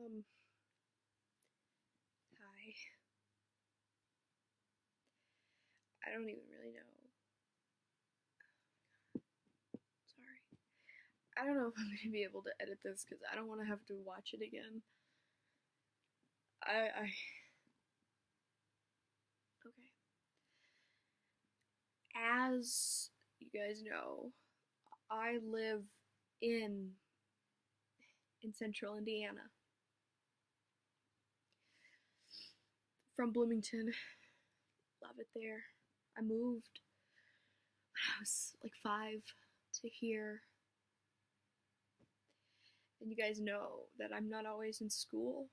Um, Hi. I don't even really know. Sorry. I don't know if I'm gonna be able to edit this because I don't want to have to watch it again. I okay. As you guys know, I live in central Indiana. From Bloomington. Love it there. I moved when I was like 5 to here. And you guys know that I'm not always in school,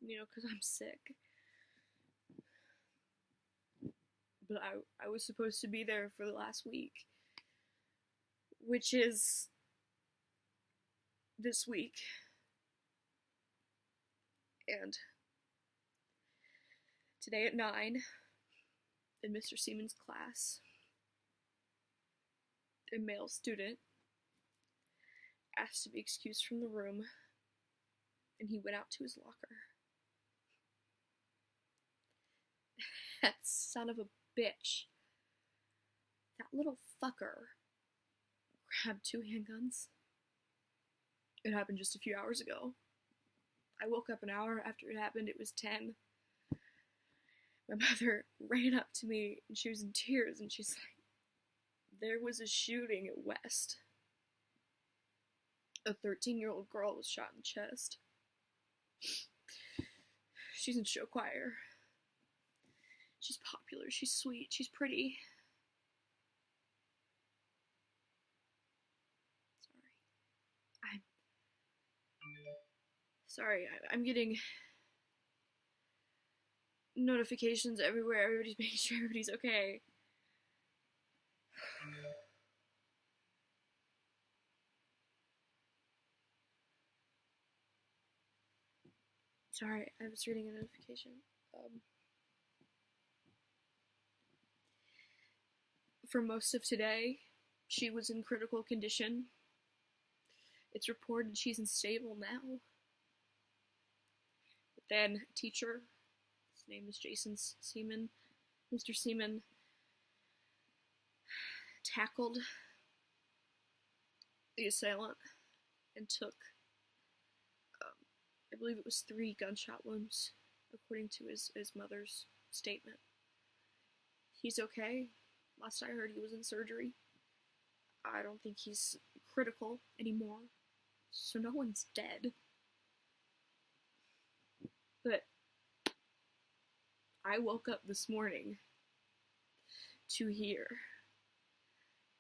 because I'm sick. But I was supposed to be there for the last week, which is this week. And today at 9, in Mr. Seaman's class, a male student asked to be excused from the room, and he went out to his locker. That son of a bitch, that little fucker, grabbed 2 handguns. It happened just a few hours ago. I woke up an hour after it happened. It was 10. My mother ran up to me, and she was in tears, and she's like, there was a shooting at West. A 13-year-old girl was shot in the chest. She's in show choir. She's popular, she's sweet, she's pretty. I'm getting notifications everywhere. Everybody's making sure everybody's okay. Sorry, I was reading a notification. For most of today, she was in critical condition. It's reported she's unstable now. But then a teacher, his name is Jason Seaman, Mr. Seaman, tackled the assailant and took, I believe it was 3 gunshot wounds, according to his mother's statement. He's okay. Last I heard, he was in surgery. I don't think he's critical anymore, so no one's dead. But I woke up this morning to hear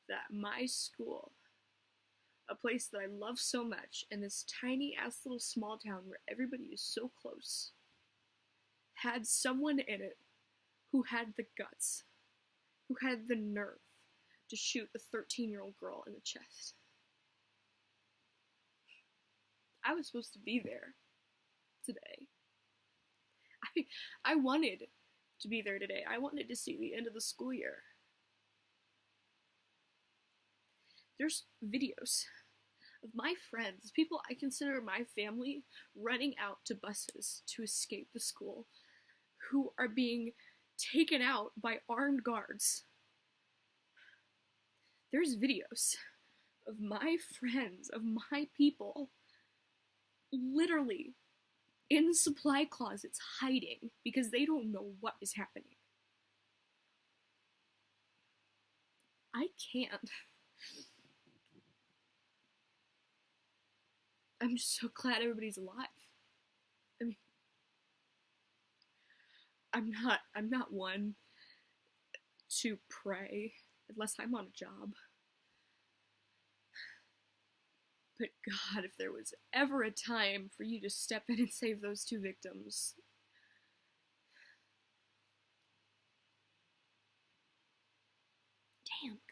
that my school, a place that I love so much, in this tiny ass little small town where everybody is so close, had someone in it who had the guts, who had the nerve to shoot a 13-year-old girl in the chest. I was supposed to be there today. I wanted to be there today. I wanted to see the end of the school year. There's videos of my friends, people I consider my family, running out to buses to escape the school, who are being taken out by armed guards. There's videos of my friends, of my people, literally in supply closets hiding because they don't know what is happening. I can't. I'm just so glad everybody's alive. I mean, I'm not one to pray unless I'm on a job. But God, if there was ever a time for you to step in and save those 2 victims.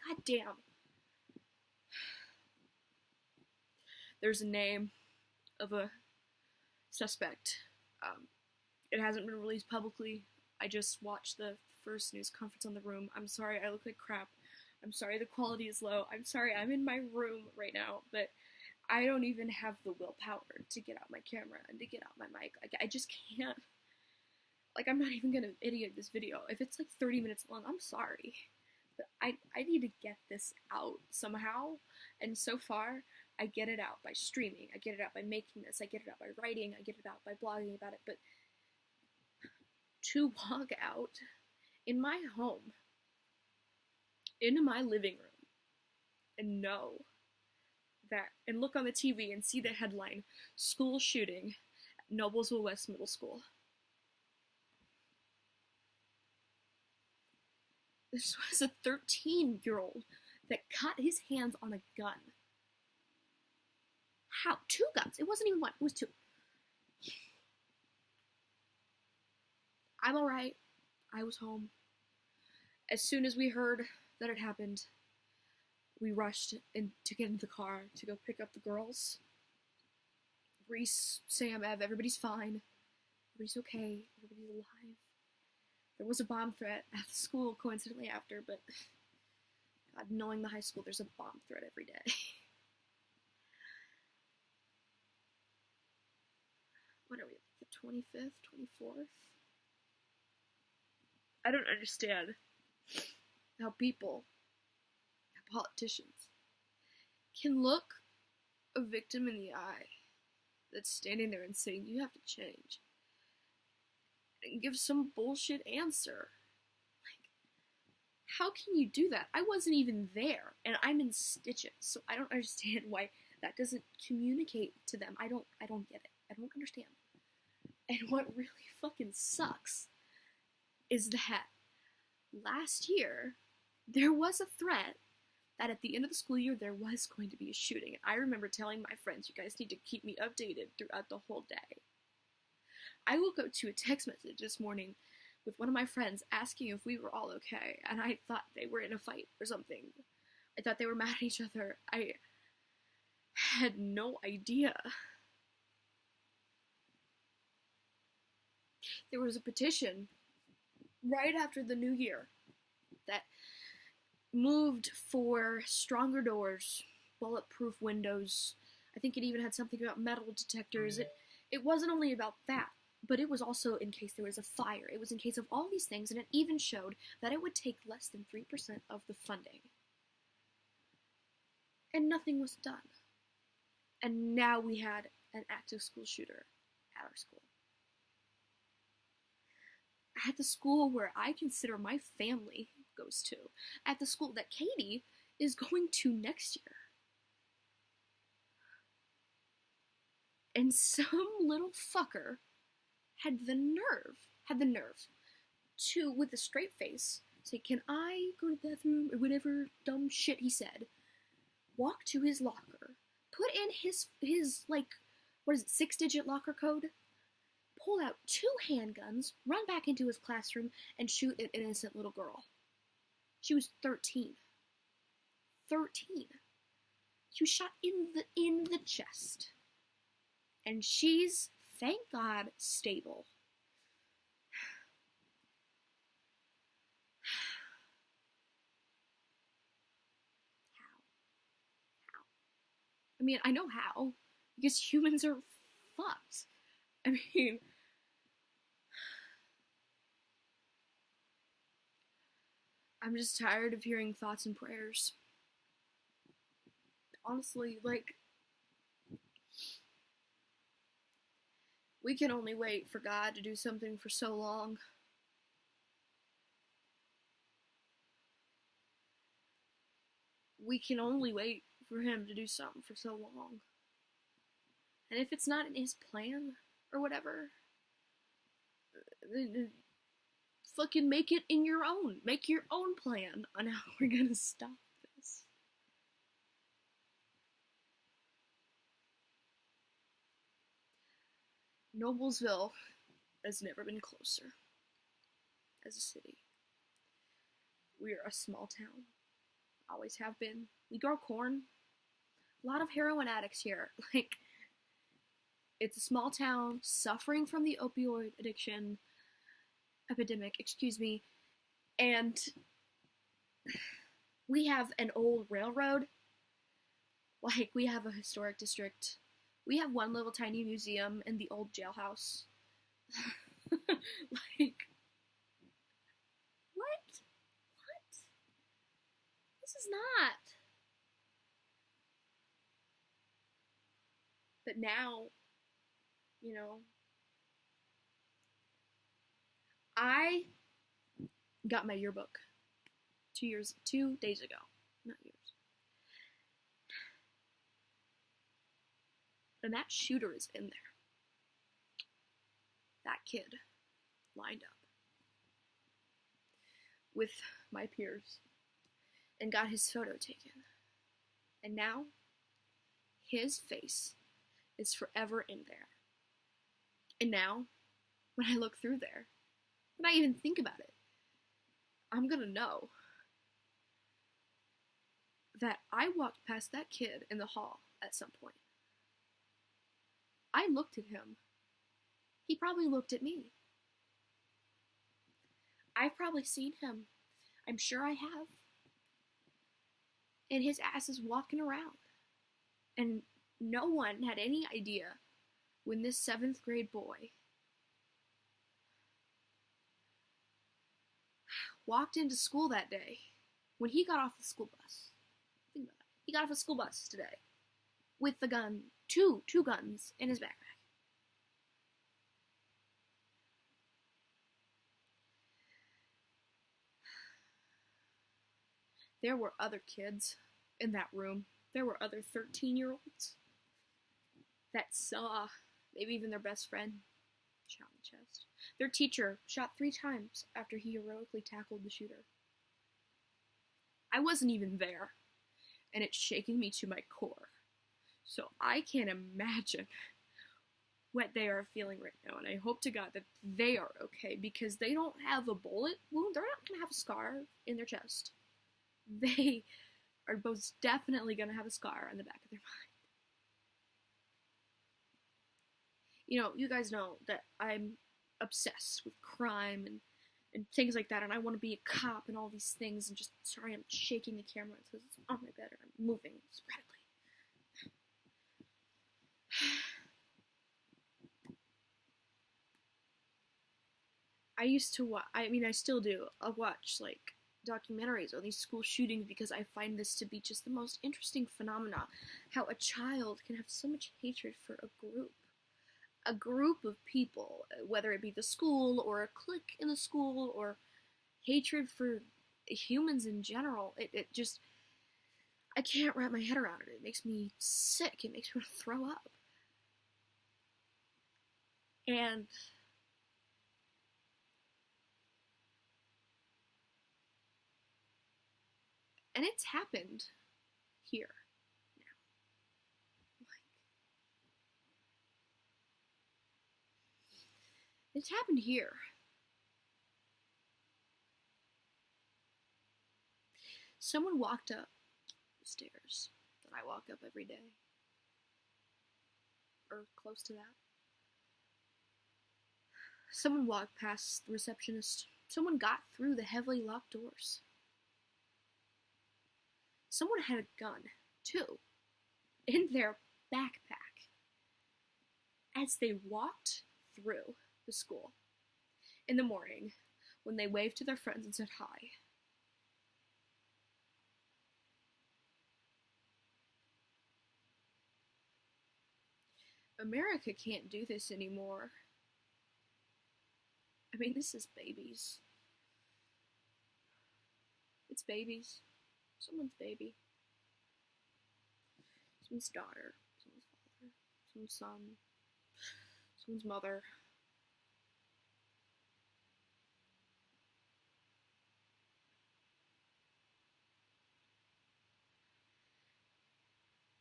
Goddamn. There's a name of a suspect. It hasn't been released publicly. I just watched the first news conference on the room. I'm sorry I look like crap. I'm sorry the quality is low. I'm sorry I'm in my room right now, but I don't even have the willpower to get out my camera and to get out my mic. Like, I just can't. Like, I'm not even gonna idiot this video. If it's like 30 minutes long, I'm sorry. But I need to get this out somehow. And so far, I get it out by streaming. I get it out by making this. I get it out by writing. I get it out by blogging about it. But to walk out in my home, into my living room, and know that, and look on the TV and see the headline, school shooting at Noblesville West Middle School. This was a 13-year-old that got his hands on a gun. How? 2 guns. It wasn't even 1. It was 2. I'm alright. I was home. As soon as we heard that it happened, we rushed in to get into the car to go pick up the girls. Reese, Sam, Ev, everybody's fine. Everybody's okay. Everybody's alive. There was a bomb threat at the school coincidentally after, but God, knowing the high school, there's a bomb threat every day. What are we, the 25th, 24th? I don't understand how people, how politicians, can look a victim in the eye that's standing there and saying, you have to change, and give some bullshit answer. Like, how can you do that? I wasn't even there, and I'm in stitches, so I don't understand why that doesn't communicate to them. I don't get it. I don't understand. And what really fucking sucks is that last year, there was a threat that at the end of the school year, there was going to be a shooting. And I remember telling my friends, you guys need to keep me updated throughout the whole day. I woke up to a text message this morning with one of my friends asking if we were all okay, and I thought they were in a fight or something. I thought they were mad at each other. I had no idea. There was a petition right after the new year that moved for stronger doors, bulletproof windows. I think it even had something about metal detectors. It wasn't only about that, but it was also in case there was a fire. It was in case of all these things, and it even showed that it would take less than 3% of the funding. And nothing was done. And now we had an active school shooter at our school. At the school where I consider my family goes to. At the school that Katie is going to next year. And some little fucker had the nerve to, with a straight face, say, can I go to the bathroom, or whatever dumb shit he said, walk to his locker, put in his like, what is it, 6-digit locker code, pull out 2 handguns, run back into his classroom, and shoot an innocent little girl. She was 13. 13. She was shot in the chest. And she's, thank God, stable. How? I mean, I know how. Because humans are fucked. I mean, I'm just tired of hearing thoughts and prayers. Honestly, like, we can only wait for God to do something for so long. We can only wait for him to do something for so long. And if it's not in his plan, or whatever, then fucking make it in your own. Make your own plan on how we're gonna stop this. Noblesville has never been closer as a city. We are a small town. Always have been. We grow corn. A lot of heroin addicts here. Like, it's a small town suffering from the opioid addiction epidemic, and we have an old railroad Like, we have a historic district. We have one little tiny museum in the old jailhouse. Like, what? What? This is not. But now, you know, I got my yearbook 2 days ago. Not years. And that shooter is in there. That kid lined up with my peers and got his photo taken. And now his face is forever in there. And now, when I look through there, when I even think about it, I'm gonna know that I walked past that kid in the hall at some point. I looked at him. He probably looked at me. I've probably seen him. I'm sure I have. And his ass is walking around. And no one had any idea when this 7th grade boy walked into school that day, when he got off the school bus. Think about it. He got off a school bus today with the gun, two guns in his backpack. There were other kids in that room. There were other 13-year-olds that saw maybe even their best friend shot in the chest. Their teacher shot 3 times after he heroically tackled the shooter. I wasn't even there, and it's shaking me to my core. So I can't imagine what they are feeling right now, and I hope to God that they are okay, because they don't have a bullet wound. They're not going to have a scar in their chest. They are most definitely going to have a scar on the back of their mind. You know, you guys know that I'm obsessed with crime and things like that, and I want to be a cop and all these things, and just, sorry, I'm shaking the camera because it's on my bed and I'm moving sporadically. I used to watch, I still do, I'll watch, like, documentaries on these school shootings because I find this to be just the most interesting phenomena. How a child can have so much hatred for a group of people, whether it be the school or a clique in the school or hatred for humans in general. It just, I can't wrap my head around it. It makes me sick. It makes me want to throw up. And it's happened here now. It's happened here. Someone walked up the stairs that I walk up every day. Or close to that. Someone walked past the receptionist. Someone got through the heavily locked doors. Someone had a gun, too, in their backpack as they walked through the school in the morning when they waved to their friends and said hi. America can't do this anymore. I mean, this is babies. It's babies. Someone's baby. Someone's daughter. Someone's father. Someone's son. Someone's mother.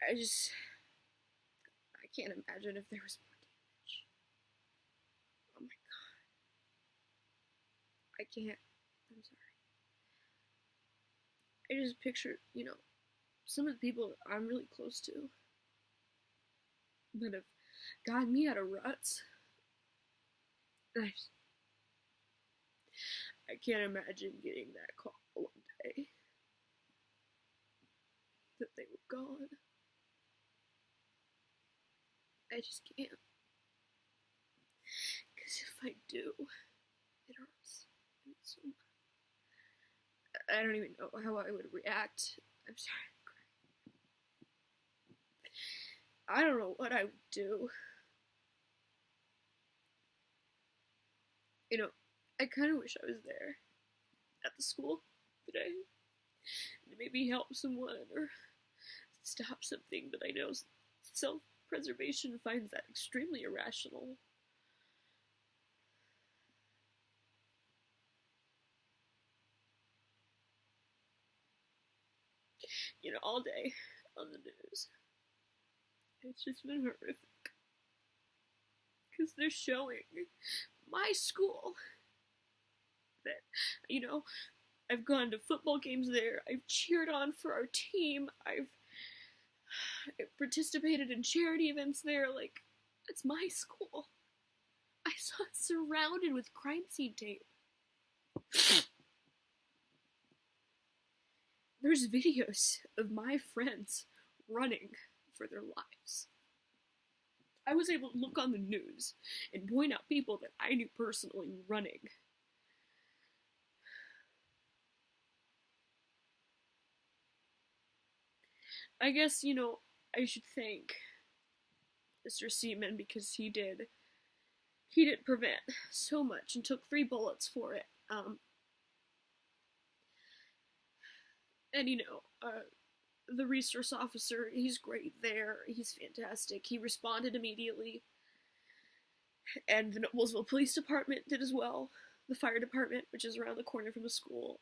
I can't imagine if there was more damage. Oh my god. I can't. I'm sorry. I just picture, some of the people I'm really close to that have gotten me out of ruts. I can't imagine getting that call one day that they were gone. I just can't. Because if I do, it hurts. It hurts so much. I don't even know how I would react. I'm sorry. I don't know what I would do. You know, I kind of wish I was there at the school today to maybe help someone or stop something, but I know self-preservation finds that extremely irrational. You know, all day on the news. It's just been horrific. Because they're showing my school that, you know, I've gone to football games there, I've cheered on for our team, I've participated in charity events there, like, it's my school. I saw it surrounded with crime scene tape. There's videos of my friends running for their lives. I was able to look on the news and point out people that I knew personally running. I guess, you know, I should thank Mr. Seaman because he did prevent so much and took 3 bullets for it. And you know, the resource officer, he's great there. He's fantastic. He responded immediately. And the Noblesville Police Department did as well. The fire department, which is around the corner from the school,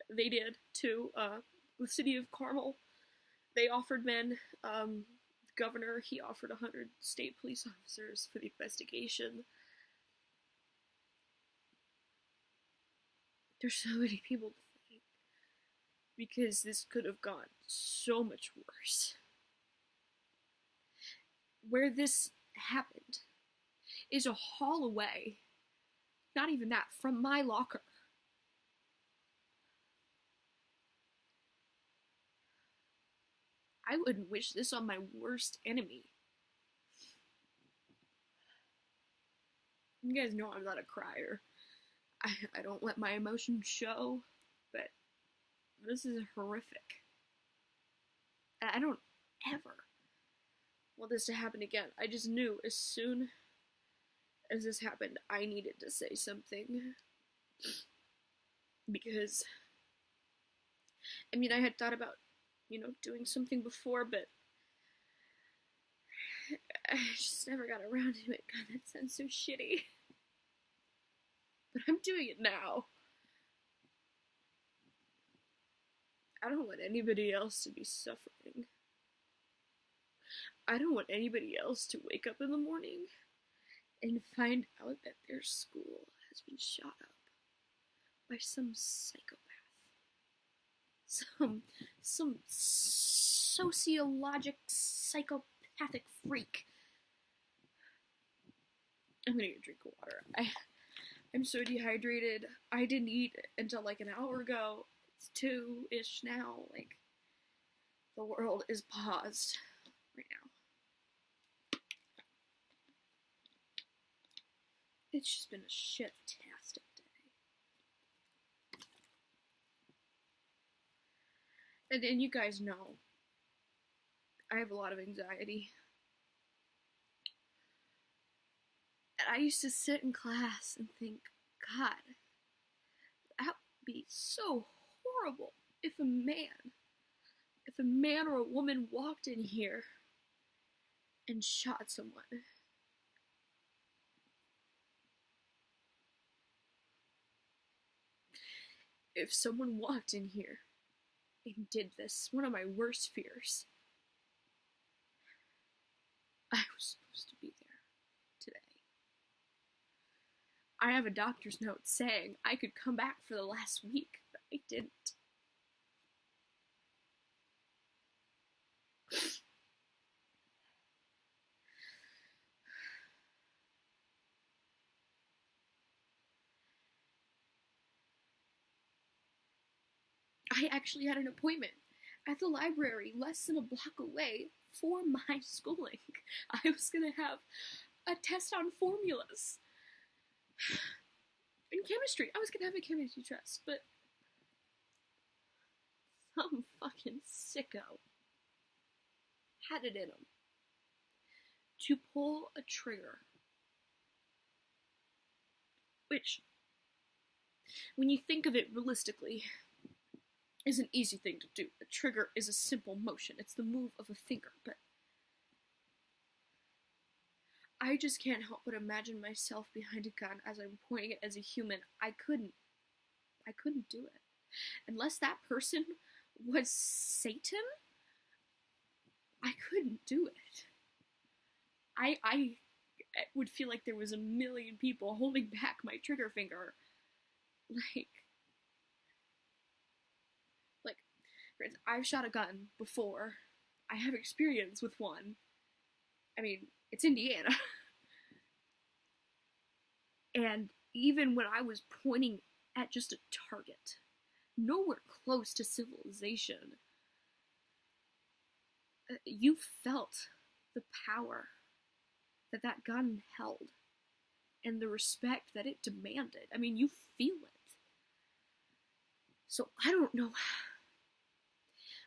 they did too. The city of Carmel, they offered men. The governor, he offered 100 state police officers for the investigation. There's so many people to thank. Because this could have gone so much worse. Where this happened is a hall away, not even that, from my locker. I wouldn't wish this on my worst enemy. You guys know I'm not a crier. I don't let my emotions show, but this is horrific. I don't ever want this to happen again. I just knew as soon as this happened, I needed to say something. Because, I mean, I had thought about, you know, doing something before, but I just never got around to it. God, that sounds so shitty. But I'm doing it now. I don't want anybody else to be suffering. I don't want anybody else to wake up in the morning and find out that their school has been shot up by some psychopath. Some sociologic psychopathic freak. I'm gonna get a drink of water. I'm so dehydrated. I didn't eat until like an hour ago. It's 2-ish now. Like, the world is paused right now. It's just been a shit-tastic day. And you guys know, I have a lot of anxiety. And I used to sit in class and think, God, that would be so horrible if a man or a woman walked in here and shot someone. If someone walked in here and did this, one of my worst fears, I was supposed to be there today. I have a doctor's note saying I could come back for the last week, but I didn't. I actually had an appointment at the library less than a block away for my schooling. I was gonna have a test on formulas. In chemistry, I was gonna have a chemistry test, but some fucking sicko had it in him to pull a trigger. Which, when you think of it realistically, is an easy thing to do. A trigger is a simple motion. It's the move of a finger, but I just can't help but imagine myself behind a gun as I'm pointing it as a human. I couldn't do it. Unless that person was Satan, I couldn't do it. I would feel like there was a million people holding back my trigger finger. Like, for instance, I've shot a gun before. I have experience with one. I mean, it's Indiana. And even when I was pointing at just a target, nowhere close to civilization, you felt the power that that gun held and the respect that it demanded. I mean, you feel it. So I don't know.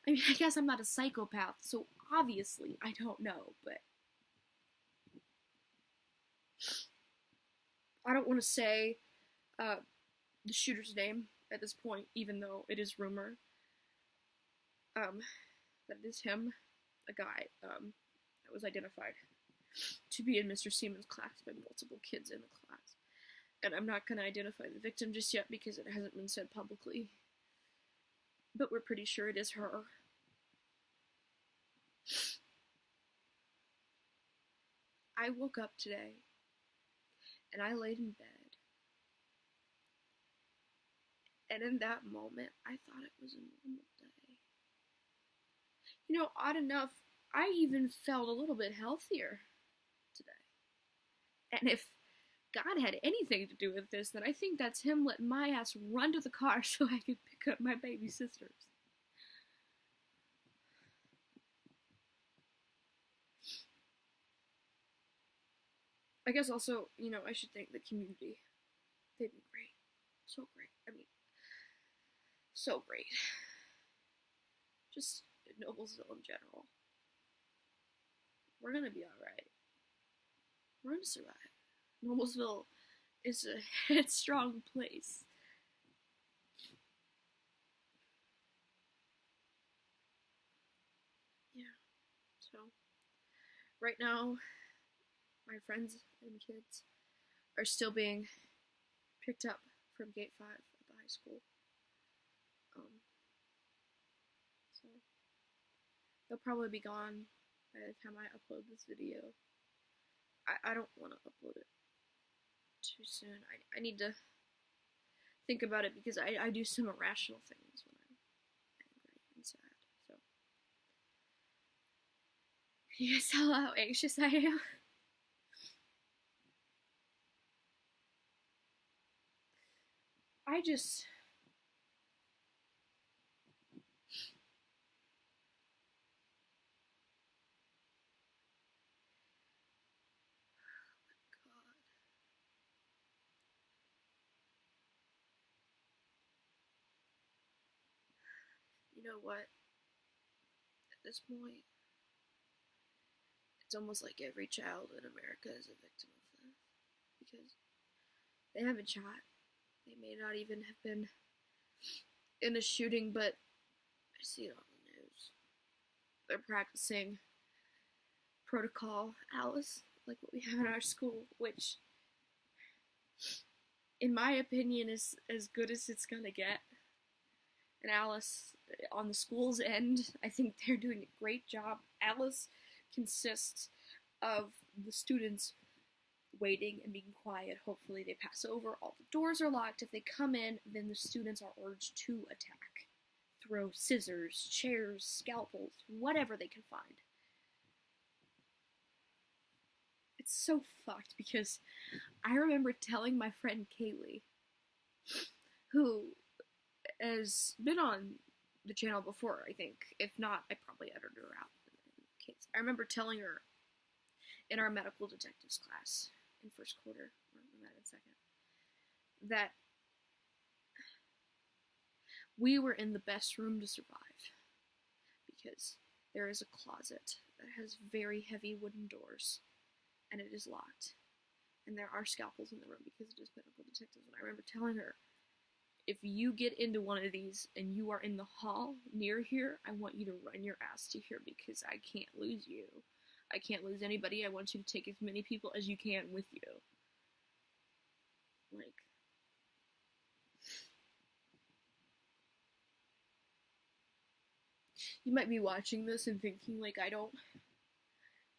I mean, I guess I'm not a psychopath, so obviously I don't know, but I don't want to say the shooter's name at this point, even though it is rumor that it is him, a guy that was identified to be in Mr. Seaman's class by multiple kids in the class. And I'm not going to identify the victim just yet because it hasn't been said publicly. But we're pretty sure it is her. I woke up today and I laid in bed. And in that moment, I thought it was a normal day. You know, odd enough, I even felt a little bit healthier today. And if God had anything to do with this, then I think that's him letting my ass run to the car so I could pick up my baby sisters. I guess also, you know, I should thank the community. They've been great. So great. I mean, so great. Just Noblesville in general. We're gonna be alright. We're gonna survive. Noblesville is a headstrong place. Yeah. So, right now, my friends and kids are still being picked up from Gate 5 at the high school. So, they'll probably be gone by the time I upload this video. I don't want to upload it too soon. I need to think about it because I do some irrational things when I'm angry and sad. So, you guys saw how anxious I am? I just... You know what? At this point, it's almost like every child in America is a victim of this. Because they haven't shot. They may not even have been in a shooting, but I see it on the news. They're practicing protocol Alice, like what we have in our school, which, in my opinion, is as good as it's gonna get. And Alice, on the school's end, I think they're doing a great job. Alice consists of the students waiting and being quiet. Hopefully they pass over. All the doors are locked. If they come in, then the students are urged to attack. Throw scissors, chairs, scalpels, whatever they can find. It's so fucked because I remember telling my friend Kaylee, who has been on the channel before, I think. If not, I probably edited her out kids. I remember telling her in our medical detectives class in first quarter, or met in second, that we were in the best room to survive because there is a closet that has very heavy wooden doors and it is locked. And there are scalpels in the room because it is medical detectives. And I remember telling her, if you get into one of these and you are in the hall near here, I want you to run your ass to here because I can't lose you. I can't lose anybody. I want you to take as many people as you can with you. Like, you might be watching this and thinking, like, I don't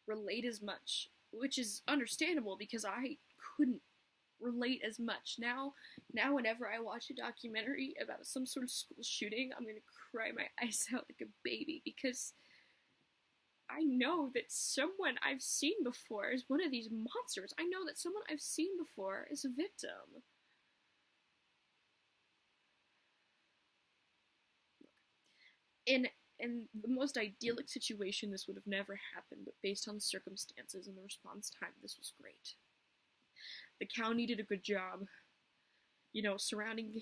relate as much, which is understandable because I couldn't relate as much. Now whenever I watch a documentary about some sort of school shooting, I'm gonna cry my eyes out like a baby because I know that someone I've seen before is one of these monsters. I know that someone I've seen before is a victim. In the most idyllic situation, this would have never happened, but based on the circumstances and the response time, this was great. The county did a good job, surrounding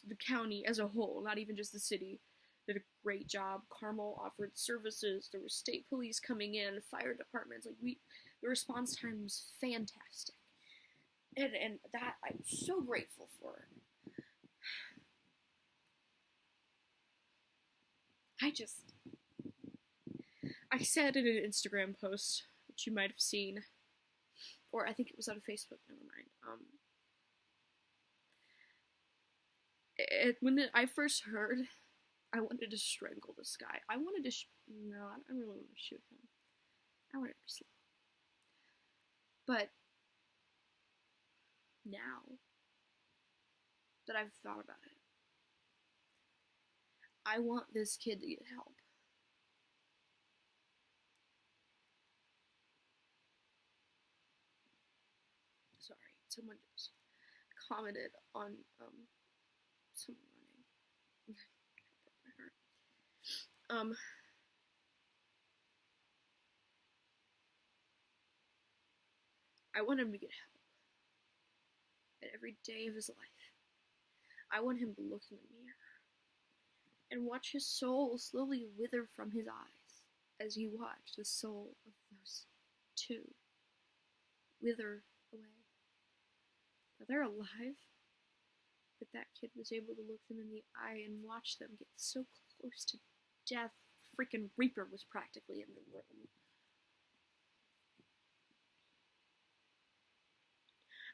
the county as a whole, not even just the city, did a great job. Carmel offered services. There was state police coming in, fire departments. The response time was fantastic, and that I'm so grateful for. I said in an Instagram post, which you might have seen, or I think it was on Facebook, never mind. When I first heard, I wanted to strangle this guy. I wanted to, no, I don't really want to shoot him. I wanted to be slow. But now that I've thought about it, I want this kid to get help. Sorry, someone just commented on someone running. That broke my heart. I want him to get help. And every day of his life, I want him to look in the mirror and watch his soul slowly wither from his eyes as he watched the soul of those two wither away. Now they're alive, but that kid was able to look them in the eye and watch them get so close to death. Freaking Reaper was practically in the room.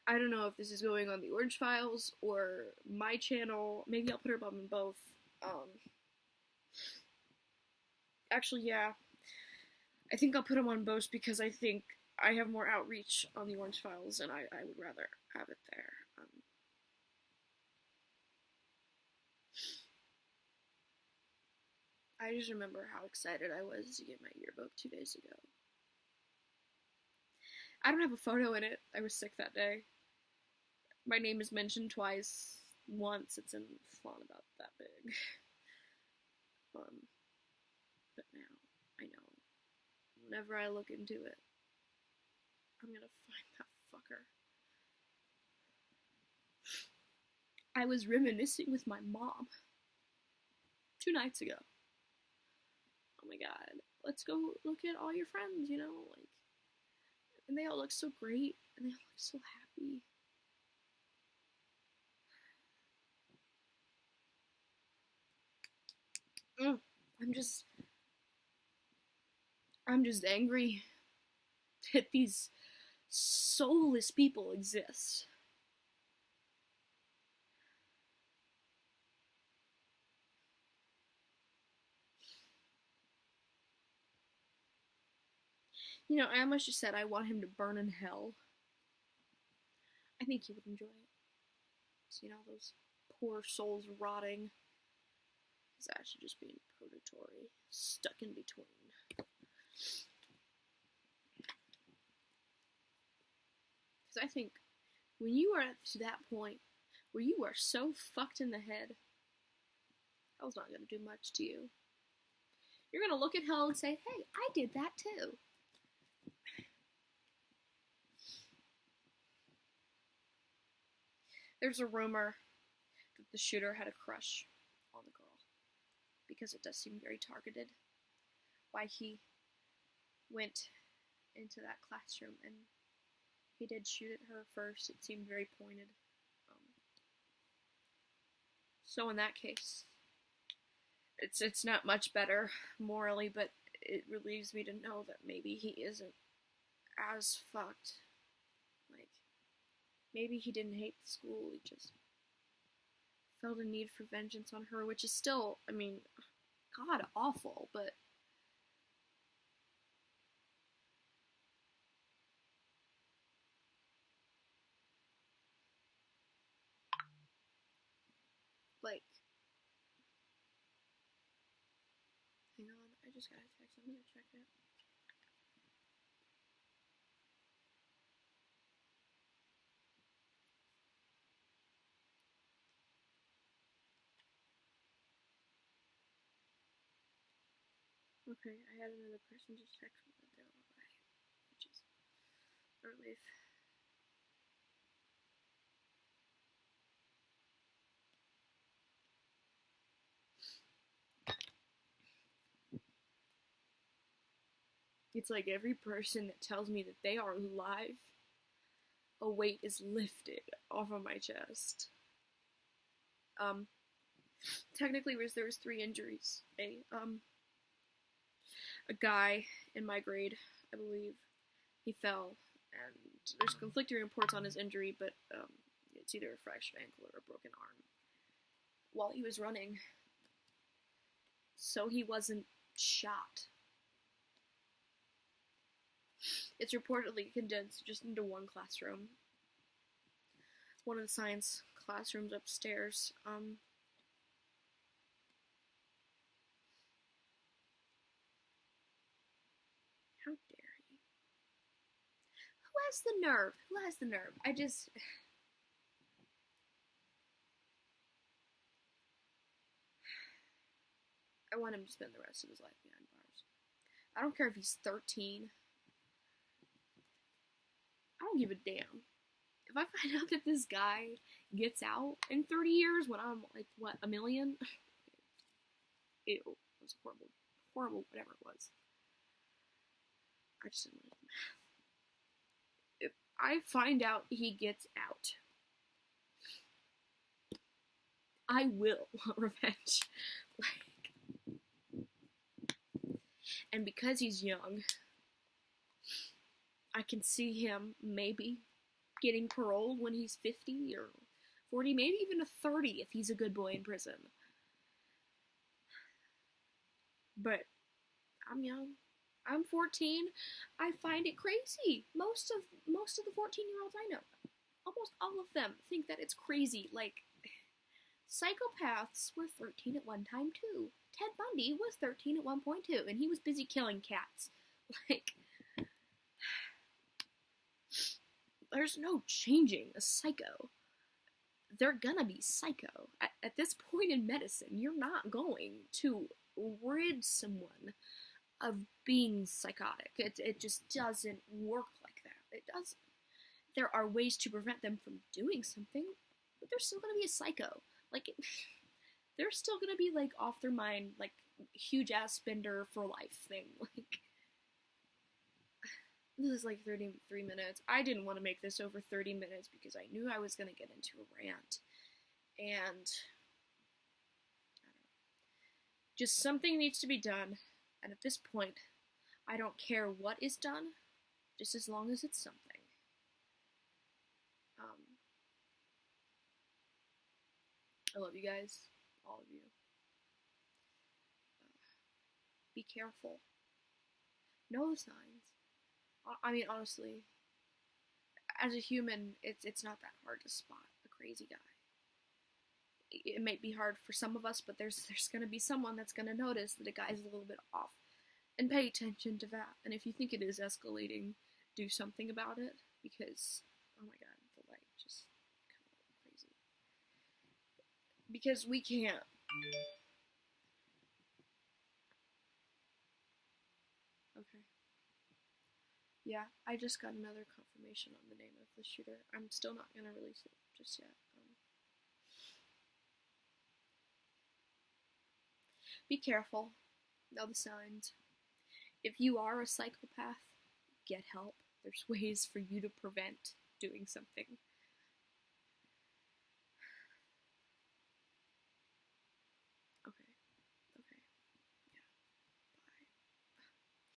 I don't know if this is going on the Orange Files or my channel. Maybe I'll put her up on both. Actually, yeah. I think I'll put them on both because I think I have more outreach on the Orange Files and I would rather have it there. I just remember how excited I was to get my yearbook 2 days ago. I don't have a photo in it. I was sick that day. My name is mentioned twice. Once it's in font about that big. But now, I know. Whenever I look into it, I'm gonna find that fucker. I was reminiscing with my mom 2 nights ago. Oh my god, let's go look at all your friends, and they all look so great, and they all look so happy. I'm just angry that these soulless people exist. I almost just said I want him to burn in hell. I think he would enjoy it. Seeing all those poor souls rotting. He's actually just being purgatory, stuck in between. Because I think when you are to that point where you are so fucked in the head, hell's not going to do much to you. You're gonna look at hell and say, hey, I did that too. There's a rumor that the shooter had a crush on the girl, because it does seem very targeted. Why he went into that classroom and he did shoot at her first. It seemed very pointed. So in that case, it's not much better morally, but it relieves me to know that maybe he isn't as fucked. Like, maybe he didn't hate the school, he just felt a need for vengeance on her, which is still, I mean, god awful, but like, hang on, I just got a text, I'm gonna check it. Okay, I had another person just text me that they're alright, which is a relief. It's like every person that tells me that they are alive, a weight is lifted off of my chest. Technically there was 3 injuries. A guy in my grade, I believe, he fell, and there's conflicting reports on his injury, but it's either a fractured ankle or a broken arm while he was running. So he wasn't shot. It's reportedly condensed just into one classroom. One of the science classrooms upstairs. How dare he? Who has the nerve? Who has the nerve? I want him to spend the rest of his life behind bars. I don't care if he's 13. I don't give a damn. If I find out that this guy gets out in 30 years when I'm like, what, a million? Ew. It was horrible. Horrible, whatever it was. I just didn't like him. If I find out he gets out, I will want revenge. And because he's young, I can see him maybe getting paroled when he's 50 or 40, maybe even a 30 if he's a good boy in prison. But I'm young. I'm 14. I find it crazy. Most of the 14-year-olds I know, almost all of them, think that it's crazy. Like, psychopaths were 13 at one time too. Ted Bundy was 13 at one point too, and he was busy killing cats. Like, there's no changing a psycho. They're gonna be psycho. At this point in medicine, you're not going to rid someone of being psychotic. It just doesn't work like that. It doesn't. There are ways to prevent them from doing something, but they're still gonna be a psycho. Like, they're still gonna be, like, off their mind, like, huge ass spender for life thing. Like, this is like 33 minutes. I didn't want to make this over 30 minutes because I knew I was gonna get into a rant. And, I don't know. Just something needs to be done. And at this point, I don't care what is done, just as long as it's something. I love you guys, all of you. Be careful. Know the signs. I mean, honestly, as a human, it's not that hard to spot a crazy guy. It may be hard for some of us, but there's gonna be someone that's gonna notice that a guy's a little bit off, and pay attention to that. And if you think it is escalating, do something about it, because, oh my god, the light just kind of crazy. Because we can't Yeah, I just got another confirmation on the name of the shooter. I'm still not gonna release it just yet. Be careful. Know the signs. If you are a psychopath, get help. There's ways for you to prevent doing something